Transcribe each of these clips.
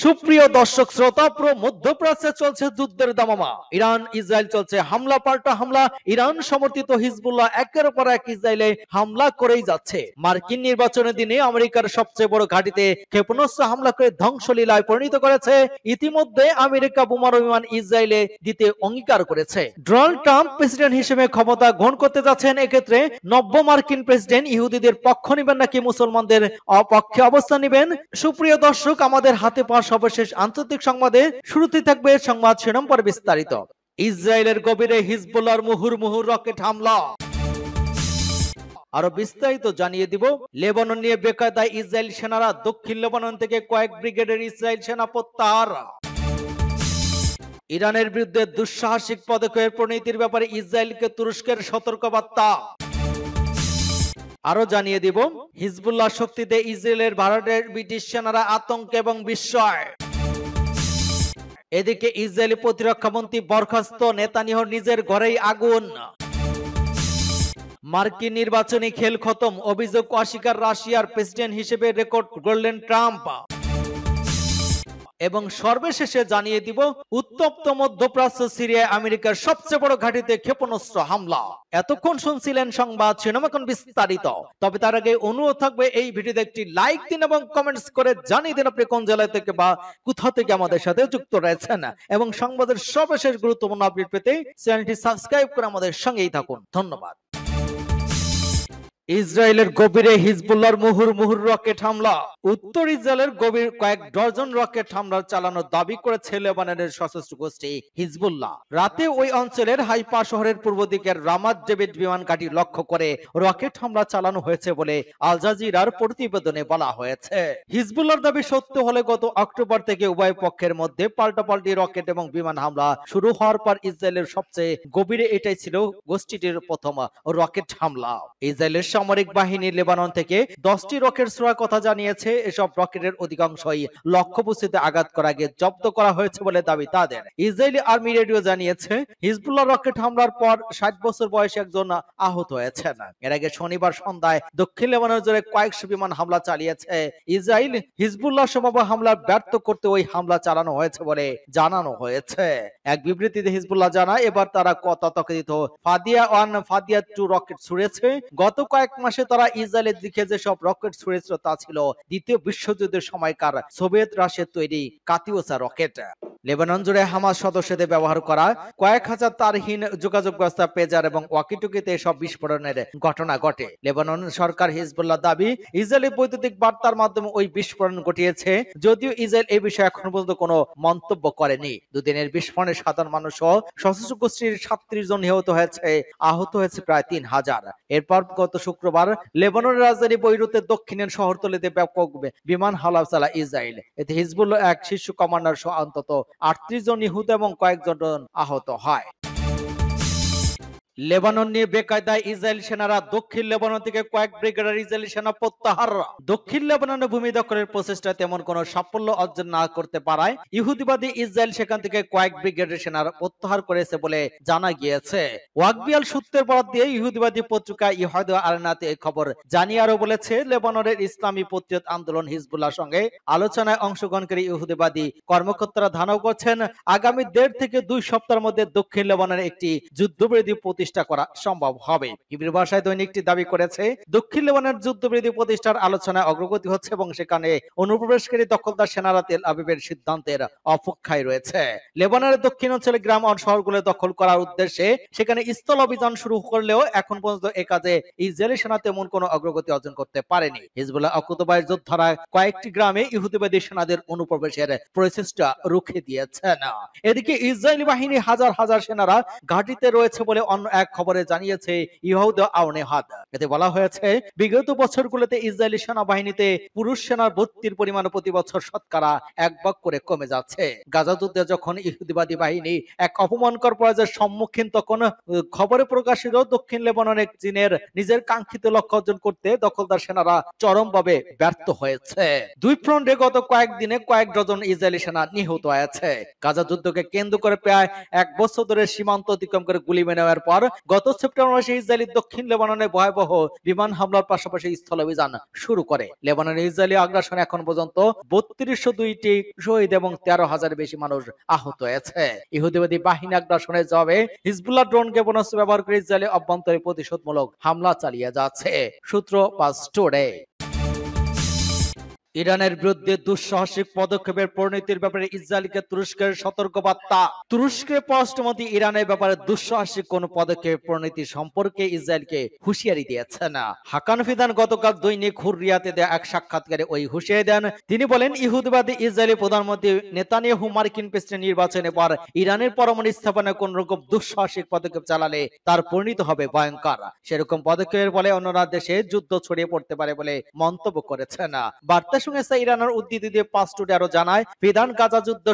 সুপ্রিয় দর্শক শ্রোতা, পুরো মধ্যপ্রাচ্যে চলছে যুদ্ধের দামামা। ইরান ইসরায়েল চলছে হামলা পাল্টা হামলা। ইরান সমর্থিত হিজবুল্লাহ একের পর এক ইসরায়েলে হামলা করেই যাচ্ছে। মার্কিন নির্বাচনের দিনে আমেরিকার সবচেয়ে বড় ঘাঁটিতে ক্ষেপণাস্ত্র হামলা করে ধ্বংসলীলায় পরিণত করেছে। ইতিমধ্যে আমেরিকা বোমারু বিমান ইসরায়েলে দিতে অঙ্গীকার করেছে। ডোনাল্ড ট্রাম্প প্রেসিডেন্ট হিসেবে ক্ষমতা গ্রহণ করতে যাচ্ছেন। এক্ষেত্রে নব্য মার্কিন প্রেসিডেন্ট ইহুদিদের পক্ষ নেবেন নাকি মুসলমানদের অপক্ষে অবস্থান নেবেন? সুপ্রিয় দর্শক, আমাদের হাতে পাওয়া সর্বশেষ আন্তর্জাতিক সংবাদে শুরুতেই থাকবে সংবাদ শিরোনাম পরে বিস্তারিত। ইসরায়েলের গভীরে হিজবুল্লাহর মুহুর্মুহু রকেট হামলা। আরো বিস্তারিত জানিয়ে দিব। লেবানন নিয়ে বেকায়দায় ইসরায়েল সেনারা, দক্ষিণ লেবানন থেকে কয়েক ব্রিগেডের ইসরায়েল সেনা প্রত্যাহার। ইরানের বিরুদ্ধে দুঃসাহসিক পদক্ষেপের পরিণতির ব্যাপারে ইসরায়েলকে তুরস্কের সতর্কবার্তা। আরো জানিয়ে দিব, হিজবুল্লাহ শক্তিতে ইসরায়েলের ভারতের ব্রিটিশ সেনারা আতঙ্কে এবং বিস্ময়। এদিকে ইসরায়েলি প্রতিরক্ষা মন্ত্রী বরখাস্ত, নেতানিয়াহু নিজের ঘরেই আগুন। মার্কিন নির্বাচনী খেল খতম, অভিযোগ অস্বীকার রাশিয়ার, প্রেসিডেন্ট হিসেবে রেকর্ড গড়লেন ট্রাম্প। এবং সর্বশেষে জানিয়ে দিব, উত্তপ্ত মধ্যপ্রাচ্য সিরিয়ায় আমেরিকার সবচেয়ে বড় ঘাঁটিতে ক্ষেপণাস্ত্র হামলা। এতক্ষণ শুনছিলেন সংবাদ শিরোনাম, এখন বিস্তারিত। তবে তার আগে অনুরোধ থাকবে, এই ভিডিওতে একটি লাইক দিন এবং কমেন্টস করে জানিয়ে দিন আপনি কোন জেলা থেকে বা কোথা থেকে আমাদের সাথে যুক্ত রয়েছেন। এবং সংবাদের সর্বশেষ গুরুত্বপূর্ণ আপডেট পেতে চ্যানেলটি সাবস্ক্রাইব করে আমাদের সঙ্গেই থাকুন। ধন্যবাদ। ইসরায়েলের গভীরে হিজবুল্লাহর মুহুর্মুহু রকেট হামলা। উত্তর ইসরায়েলের গভীর কয়েক ডজন রকেট হামলা চালানোর দাবি করেছে লেবাননের সশস্ত্র গোষ্ঠী হিজবুল্লাহ। রাতে ওই অঞ্চলের হাইফা শহরের পূর্ব দিকের রামাত ডেভিড বিমান ঘাঁটি লক্ষ্য করে রকেট হামলা চালানো হয়েছে বলে আল জাজিরার প্রতিবেদনে বলা হয়েছে। হিজবুল্লাহর দাবি সত্য হলে গত অক্টোবর থেকে উভয় পক্ষের মধ্যে পাল্টাপাল্টি রকেট এবং বিমান হামলা শুরু হওয়ার পর ইসরায়েলের সবচেয়ে গভীরে এটাই ছিল গোষ্ঠীটির প্রথম রকেট হামলা। ইসরায়েলের সামরিক বাহিনী লেবানন থেকে 10টি রকেট ছোড়ার কথা জানিয়েছে। এসব রকেটের অধিকাংশই লক্ষ্যবস্তুতে আঘাত করা গিয়ে জব্দ করা হয়েছে বলে দাবি তাদের। ইসরায়েলি আর্মি রেডিও জানিয়েছে, হিজবুল্লাহ রকেট হামলার পর 60 বছর বয়সী একজন আহত হয়েছেন। এর আগে শনিবার সন্ধ্যায় দক্ষিণ লেবানন জুড়ে কয়েকশো বিমান হামলা চালিয়েছে ইসরায়েল। হিজবুল্লাহ সম্ভাব্য হামলা ব্যর্থ করতে ওই হামলা চালানো হয়েছে বলে জানানো হয়েছে। এক বিবৃতিতে হিজবুল্লাহ জানায়, এবার তারা তথাকথিত ফাদিয়া 1 ফাদিয়া 2 রকেট ছুড়েছে। গত কয়েক মাসে তারা ইসরায়েলের দিকে যে সব রকেট ছুড়েছিল তা ছিল দ্বিতীয় বিশ্বযুদ্ধের সময়কার সোভিয়েত রাশিয়ার তৈরি কাতিওসা রকেট। লেবানন জুড়ে হামাস সদস্যদের ব্যবহার করা কয়েক হাজার তারহীন যোগাযোগ ব্যবস্থা, পেজার এবং ওয়াকিটকিতে সব বিস্ফোরণের ঘটনা ঘটে। লেবানন সরকার হিজবুল্লাহ দাবি, ইসরায়েলি বৈদ্যুতিক বার্তার মাধ্যমে ওই বিস্ফোরণ ঘটিয়েছে। যদিও ইসরায়েল এই বিষয়ে এখন পর্যন্ত কোনো মন্তব্য করেনি। দুদিনের বিস্ফোরণে সাধারণ মানুষ সহ সশস্ত্র গোষ্ঠীর 37 জন নিহত হয়েছে, আহত হয়েছে প্রায় 3000। এরপর গত শুক্রবার লেবাননের রাজধানী বৈরুতের দক্ষিণের শহরতলিতে ব্যাপক বিমান হামলা চালায় ইসরায়েল। এতে হিজবুল্লাহ এক শীর্ষ কমান্ডার সহ অন্তত 38 জন নিহত এবং কয়েকজন আহত হয়। লেবানন নিয়ে বেকায়দায় ইসরায়েল সেনারা, দক্ষিণ লেবানন থেকে কয়েক ব্রিগেডের ইসরায়েলি সেনা প্রত্যাহার। দক্ষিণ লেবাননে ভূমি দখলের প্রচেষ্টা তেমন কোনো সাফল্য অর্জন না করতে পারায় ইহুদিবাদী ইসরায়েল সেখান থেকে কয়েক ব্রিগেডের সেনারা প্রত্যাহার করেছে বলে জানা গিয়েছে। ওয়াকবিয়াল সূত্রের বরাত দিয়ে ইহুদিবাদী পত্রিকা ইহদ আরনাতে এই খবর জানিয়ে আরো বলেছে, লেবাননের ইসলামী প্রতিরোধ আন্দোলন হিজবুল্লাহর সঙ্গে আলোচনায় অংশগ্রহণকারী ইহুদিবাদী কর্মকর্তারা ধারণা করছেন, আগামী 1.5 থেকে 2 সপ্তাহের মধ্যে দক্ষিণ লেবাননের একটি যুদ্ধবিরতি প্রতিষ্ঠা করা সম্ভব হবে। হিব্রু ভাষায় দৈনিকটি দাবি করেছে, দক্ষিণ লেবাননের যুদ্ধবিরতি প্রতিষ্ঠার আলোচনায় অগ্রগতি হচ্ছে এবং সেখানে অনুপ্রবেশকারী দখলদার সেনারা তেল আবিবের সিদ্ধান্তের অপেক্ষায় রয়েছে। লেবাননের দক্ষিণ অঞ্চলে গ্রাম ও শহরগুলো দখল করার উদ্দেশ্যে সেখানে স্থল অভিযান শুরু করলেও এখন পর্যন্ত এ কাজে ইসরায়েলি সেনা তেমন কোনো অগ্রগতি অর্জন করতে পারেনি। হিজবুল্লাহ অকুতোবায় যোদ্ধারা কয়েকটি গ্রামে ইহুদিবাদী সেনাদের অনুপ্রবেশের প্রচেষ্টা রুখে দিয়েছেন। এদিকে ইসরায়েলি বাহিনী হাজার হাজার সেনারা ঘাঁটিতে রয়েছে বলে অন্য এক খবরে জানিয়েছে ইহুদ আওনেহাদ। এতে বলা হয়েছে, বিগত বছরগুলোতে ইসরায়েলি সেনাবাহিনীতে পুরুষ সেনার ভর্তির পরিমাণ প্রতি বছর শতকরা 1 ভাগ করে কমে যাচ্ছে। গাজা যুদ্ধে যখন ইহুদিবাদী বাহিনী এক অপমানকর পরাজয়ের সম্মুখীন, তখন খবরে প্রকাশিত দক্ষিণ লেবাননের চীনের নিজের কাঙ্ক্ষিত লক্ষ্য অর্জন করতে দখলদার সেনারা চরমভাবে ব্যর্থ হয়েছে। দুই ফ্রন্টে গত কয়েকদিনে কয়েক ডজন ইসরায়েলি সেনা নিহত হয়েছে। গাজা যুদ্ধকে কেন্দ্র করে প্রায় 1 বছর ধরে সীমান্ত অতিক্রম করে গুলি মেরে নেওয়ার পর গত সেপ্টেম্বর মাসে ইসরায়েলি দক্ষিণ লেবাননে ভয়াবহ বিমান হামলার পাশাপাশি স্থল অভিযান শুরু করে। লেবাননে ইসরায়েলি আগ্রাসনে এখন পর্যন্ত ৩২০২টি শহীদ এবং ১৩,০০০ বেশি মানুষ আহত হয়েছে। ইহুদিবাদী বাহিনী আগ্রাসনের জবাবে হিজবুল্লাহ ড্রোন ক্ষেপণাস্ত্র ব্যবহার করে ইসরায়েলি অভ্যন্তরীণ প্রতিশোধমূলক হামলা চালিয়ে যাচ্ছে। সূত্র পাঁচ টুডে। ইরানের বিরুদ্ধে দুঃসাহসিক পদক্ষেপের পরিণতির ব্যাপারে ইসরায়েলকে তুরস্কের সতর্কবার্তা। তুরস্কের পররাষ্ট্রমন্ত্রী ইরানের ব্যাপারে দুঃসাহসিক কোন পদক্ষেপের পরিণতি সম্পর্কে ইসরায়েলকে হুঁশিয়ারি দিয়েছেন। হাকান ফিদান গতকাল দৈনিক হুররিয়াতে দেয়া এক সাক্ষাৎকারে ওই হুঁশিয়ারি দেন। তিনি বলেন, ইহুদিবাদী ইসরায়েলি প্রধানমন্ত্রী নেতানিয়াহু মার্কিন প্রেসিডেন্ট নির্বাচনের পর ইরানের পরমাণু স্থাপনায় কোন রকম দুঃসাহসিক পদক্ষেপ চালালে তার পরিণতি হবে ভয়ঙ্কর। সেরকম পদক্ষেপের ফলে অন্যান্য দেশে যুদ্ধ ছড়িয়ে পড়তে পারে বলে মন্তব্য করেছেন। বার্তা সংস্থা ইরানের উদ্ধৃতি দিয়ে পাঁচ টুডে আরো জানায়, ফিদান গাজা যুদ্ধ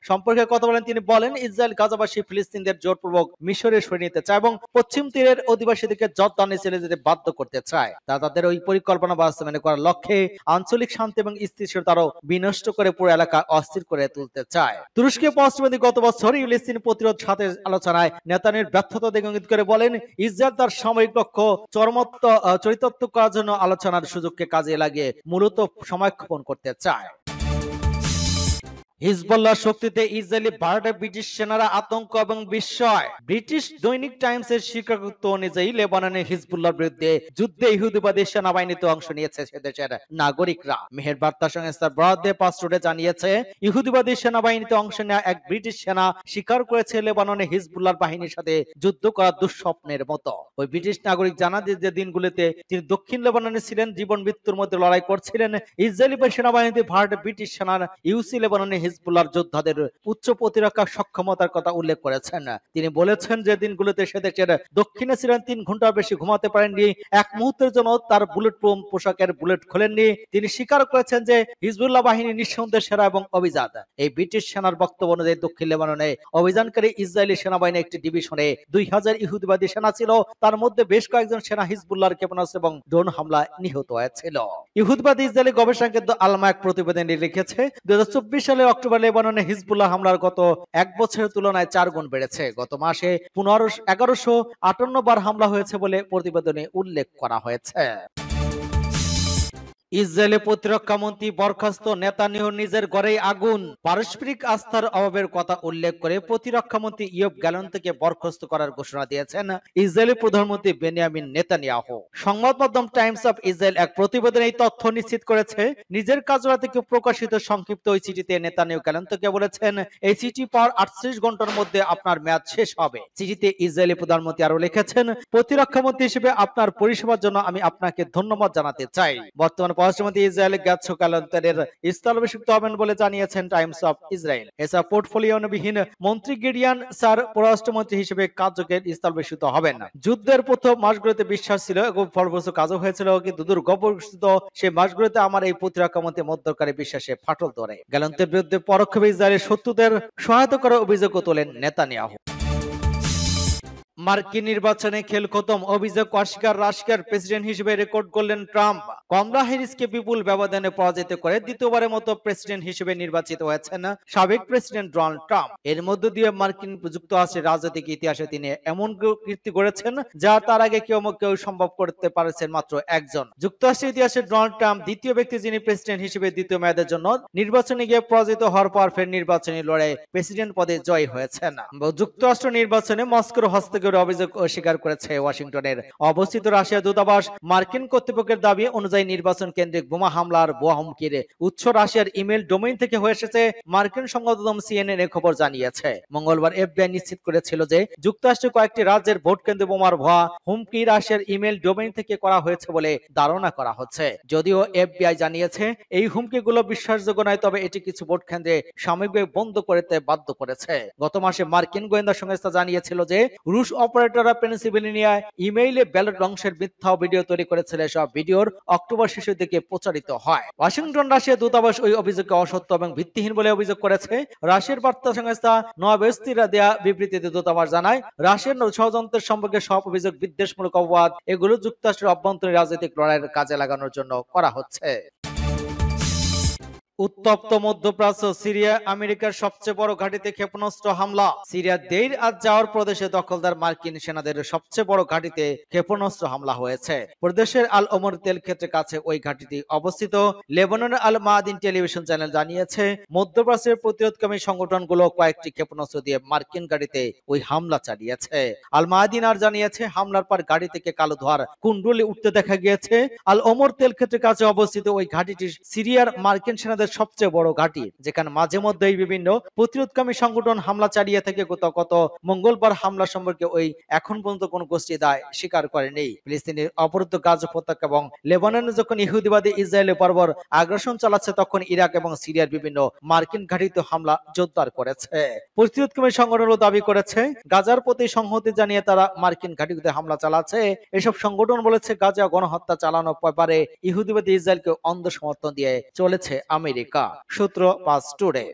সম্পর্কে কথা বলেন। তিনি বলেন, ইসরায়েল গাজাবাসী ফিলিস্তিনদের জোরপূর্বক মিশরে সরিয়ে নিতে চায় এবং পশ্চিম তীরের অধিবাসীদেরকে জর্দানে চলে যেতে বাধ্য করতে চায়। তাদের ওই পরিকল্পনা বাস্তবায়ন করার লক্ষ্যে আঞ্চলিক শান্তি এবং স্থিতিশীলতা আরো বিনষ্ট করে পুরো এলাকা অস্থির করে তুলতে চায়। তুরস্কের পররাষ্ট্রমন্ত্রী গত বছর ফিলিস্তিন প্রতিরোধ সাথে আলোচনায় নেতানিয়াহুর ব্যর্থতা দেখে ইঙ্গিত করে বলেন, ইসরায়েল তার সামরিক লক্ষ্য চরিতার্থ করার জন্য আলোচনার সুযোগকে কাজে লাগিয়ে মূলত সময়ক্ষেপণ করতে চায়। হিজবুল্লাহ শক্তিতে ইসরায়েলি ভারতে ব্রিটিশ সেনারা আতঙ্ক এবং বিস্ময়। ব্রিটিশ দৈনিক টাইমসের স্বীকারোক্তি অনুযায়ী লেবাননে হিজবুল্লাহর বিরুদ্ধে যুদ্ধে ইহুদিবাদী সেনাবাহিনীতে অংশ নিয়েছে সে দেশের নাগরিকরা। মেহের বার্তা সংস্থার বরাদ্দে পাঁচ টুডে জানিয়েছে, ইহুদিবাদী সেনাবাহিনীতে অংশ নেওয়া এক ব্রিটিশ সেনা স্বীকার করেছে লেবাননে হিজবুল্লাহর বাহিনীর সাথে যুদ্ধ করা দুঃস্বপ্নের মতো। ওই ব্রিটিশ নাগরিক জানান যে দিনগুলিতে তিনি দক্ষিণ লেবাননে ছিলেন, জীবন মৃত্যুর মধ্যে লড়াই করছিলেন। ইসরায়েলি সেনাবাহিনীতে ভারতের ব্রিটিশ সেনার ইউসি লেবাননে হিজবুল্লাহর যোদ্ধাদের উচ্চ প্রতিরক্ষা সক্ষমতার কথা উল্লেখ করেছেন। তিনি বলেছেন যে দিনগুলোতে সে দেশের দক্ষিণে ছিলেন, ৩ ঘন্টার বেশি ঘুমাতে পারেননি, এক মুহূর্তের জন্য তার বুলেট প্রুফ পোশাকের বুলেট খোলেননি। তিনি স্বীকার করেছেন যে হিজবুল্লাহ বাহিনী নিঃসন্দেহে সেরা এবং অভিজাত। এই ব্রিটিশ সেনার বক্তব্য অনুযায়ী দক্ষিণ লেবাননে অভিযানকারী ইসরায়েলি সেনাবাহিনী একটি ডিভিশনে ২০০০ ইহুদিবাদী সেনা ছিল। তার মধ্যে বেশ কয়েকজন সেনা হিজবুল্লাহর ক্ষেপণাস্ত্র এবং ড্রোন হামলায় নিহত হয়েছিল। ইহুদিবাদী ইসরায়েলি গবেষণা কেন্দ্র আলমা এক প্রতিবেদনে লিখেছে, ২০২৪ সালের অক্টোবর লেবাননে হিজবুল্লাহ হামলার গত এক বছরের তুলনায় ৪ গুণ বেড়েছে। গত মাসে ১১৫৮ বার হামলা হয়েছে বলে প্রতিবেদনে উল্লেখ করা হয়েছে। ইসরায়েলের প্রতিরক্ষা মন্ত্রী বরখাস্ত, নেতানিয়াহু নিজের ঘরেই আগুন। পারস্পরিক আস্থার অভাবের কথা উল্লেখ করে প্রতিরক্ষা মন্ত্রী ইয়োব গ্যালান্টকে বরখাস্ত করার ঘোষণা দিয়েছেন ইসরায়েলি প্রধানমন্ত্রী বেনিয়ামিন নেতানিয়াহু। সংবাদ মাধ্যম টাইমস অফ ইসরায়েল এক প্রতিবেদনে এই তথ্য নিশ্চিত করেছে। নিজের কার্যালয় থেকে প্রকাশিত সংক্ষিপ্ত ওই চিঠিতে নেতানিয়াহু গ্যালান্টকে বলেছেন, এই চিঠি পাওয়ার 38 ঘন্টার মধ্যে আপনার মেয়াদ শেষ হবে। চিঠিতে ইসরায়েলি প্রধানমন্ত্রী আরো লিখেছেন, প্রতিরক্ষা মন্ত্রী হিসেবে আপনার পরিষেবার জন্য আমি আপনাকে ধন্যবাদ জানাতে চাই। বর্তমানে পররাষ্ট্রমন্ত্রী ইসরায়েল গ্যাটসো গ্যালান্টের স্থলাভিষিক্ত হবেন বলে জানিয়েছেন টাইমস অফ ইসরায়েল। এছাড়া পোর্টফোলিওবিহীন মন্ত্রী গিডিয়ান স্যার পররাষ্ট্রমন্ত্রী হিসেবে কার্যকে স্থলাভিষিক্ত হবেন। যুদ্ধের প্রথম মাসগুলোতে বিশ্বাস ছিল এবং ফলপ্রসূ কাজও হয়েছিল, কিন্তু দুর্গপ্রসূত সেই মাসগুলোতে আমার এই প্রতিরক্ষা মন্ত্রী মধ্যকারী বিশ্বাসে ফাটল ধরে। গ্যালান্টের বিরুদ্ধে পরোক্ষভাবে ইসরায়েলের শত্রুদের সহায়তা করার অভিযোগও তোলেন নেতানিয়াহু। মার্কিন নির্বাচনে খেল খতম, অভিযোগ অস্বীকার। রাশিয়ার প্রেসিডেন্ট হিসেবে রেকর্ড করলেন ট্রাম্প। কমলা হ্যারিসকে বিপুল ব্যবধানে পরাজিত করে দ্বিতীয়বারের মতো প্রেসিডেন্ট হিসেবে নির্বাচিত হয়েছেন সাবেক প্রেসিডেন্ট ডোনাল্ড ট্রাম্প। এর মধ্য দিয়ে মার্কিন যুক্তরাষ্ট্রের রাজনৈতিক ইতিহাসে তিনি এমন কীর্তি গড়েছেন যা তার আগে কেউ সম্ভব করতে পারছেন মাত্র একজন। যুক্তরাষ্ট্রের ইতিহাসে ডোনাল্ড ট্রাম্প দ্বিতীয় ব্যক্তি যিনি প্রেসিডেন্ট হিসেবে দ্বিতীয় মেয়াদের জন্য নির্বাচনে গিয়ে পরাজিত হওয়ার পর ফের নির্বাচনী লড়াইয়ে প্রেসিডেন্ট পদে জয়ী হয়েছেন। যুক্তরাষ্ট্র নির্বাচনে মস্কোর হস্তক্ষেপের অভিযোগ অস্বীকার করেছে ওয়াশিংটনের অবস্থিত রাশিয়া দূতাবাস। মার্কিন কর্তৃপক্ষের দাবি অনুযায়ী নির্বাচন কেন্দ্রিক বোমা হামলার ভুয়া হুমকির উৎস রাশিয়ার ইমেল ডোমেইন থেকে হয়ে এসেছে। মার্কিন সংবাদ মাধ্যম সিএনএন এ খবর জানিয়েছে। মঙ্গলবার এফবিআই নিশ্চিত করেছিল যে যুক্তরাষ্ট্রের কয়েকটি রাজ্যের ভোট কেন্দ্রে বোমার ভুয়া হুমকি রাশিয়ার ইমেল ডোমেইন থেকে করা হয়েছে বলে ধারণা করা হচ্ছে। যদিও এফবিআই জানিয়েছে এই হুমকিগুলো বিশ্বাসযোগ্য নয়, তবে এটি কিছু ভোট কেন্দ্রে সাময়িকভাবে বন্ধ করতে বাধ্য করেছে। গত মাসে মার্কিন গোয়েন্দা সংস্থা জানিয়েছিল যে রুশ অপারেটররা পেনসিলভেনিয়ায় ইমেইলে ব্যালট অংশের মিথ্যা ভিডিও তৈরি করেছিল। সব ভিডিওর অক্টোবর শেষের দিকে প্রচারিত হয়। ওয়াশিংটন রাশিয়া দূতাবাস ওই অভিযোগকে অসত্য এবং ভিত্তিহীন বলে অভিযোগ করেছে। রাশিয়ার বার্তা সংস্থা নভেস্তিরা দেয়া বিবৃতিতে দূতাবাস জানায়, রাশিয়ার ষড়যন্ত্রের সম্পর্কে সব অভিযোগ বিদ্বেষমূলক অপবাদ। এগুলো যুক্তরাষ্ট্রের অভ্যন্তরীণ রাজনৈতিক লড়াইয়ের কাজে লাগানোর জন্য করা হচ্ছে। উত্তপ্ত মধ্যপ্রাচ্য, সিরিয়া আমেরিকার সবচেয়ে বড় ঘাঁটিতে ক্ষেপণাস্ত্র হামলা। সিরিয়ার দেইর আজ জাওয়ার প্রদেশে দখলদার মার্কিন সেনাদের সবচেয়ে বড় ঘাঁটিতে ক্ষেপণাস্ত্র হামলা হয়েছে। প্রদেশের আল ওমর তেল ক্ষেত্রের কাছে ওই ঘাঁটিটি অবস্থিত। লেবাননের আল মাদিন টেলিভিশন চ্যানেল জানিয়েছে, মধ্যপ্রাচ্যের প্রতিরোধকামী সংগঠনগুলো কয়েকটি ক্ষেপণাস্ত্র দিয়ে মার্কিন গাড়িতে ওই হামলা চালিয়েছে। আল মাদিন আর জানিয়েছে, হামলার পর গাড়ি থেকে কালো ধোঁয়ার কুণ্ডলি উঠতে দেখা গিয়েছে। আল ওমর তেল ক্ষেত্রের কাছে অবস্থিত ওই ঘাঁটিটি সিরিয়ার মার্কিন সেনাদের সবচেয়ে বড় ঘাঁটি, যেখানে মাঝে মধ্যেই বিভিন্ন প্রতিরোধকামী সংগঠন হামলা চালিয়ে থাকে। গত মঙ্গলবার হামলা সম্পর্কে ওই এখন পর্যন্ত কোন গোষ্ঠী দায় স্বীকার করেনি। ফিলিস্তিনের অবরুদ্ধ গাজা উপত্যকা এবং লেবাননে যখন ইহুদিবাদী ইসরায়েলের বর্বর আগ্রাসন চালাচ্ছে, তখন ইরাক এবং সিরিয়ার বিভিন্ন মার্কিন ঘাঁটিতে হামলা জোরদার করেছে। প্রতিরোধকামী সংগঠনগুলো দাবি করেছে, গাজার প্রতি সংহতি জানিয়ে তারা মার্কিন ঘাঁটিতে হামলা চালাচ্ছে। এসব সংগঠন বলেছে, গাজা গণহত্যা চালানোর ব্যাপারে ইহুদিবাদী ইসরায়েলকে অন্ধ সমর্থন দিয়ে চলেছে আমেরিকা। সূত্র পাঁচ টুডে।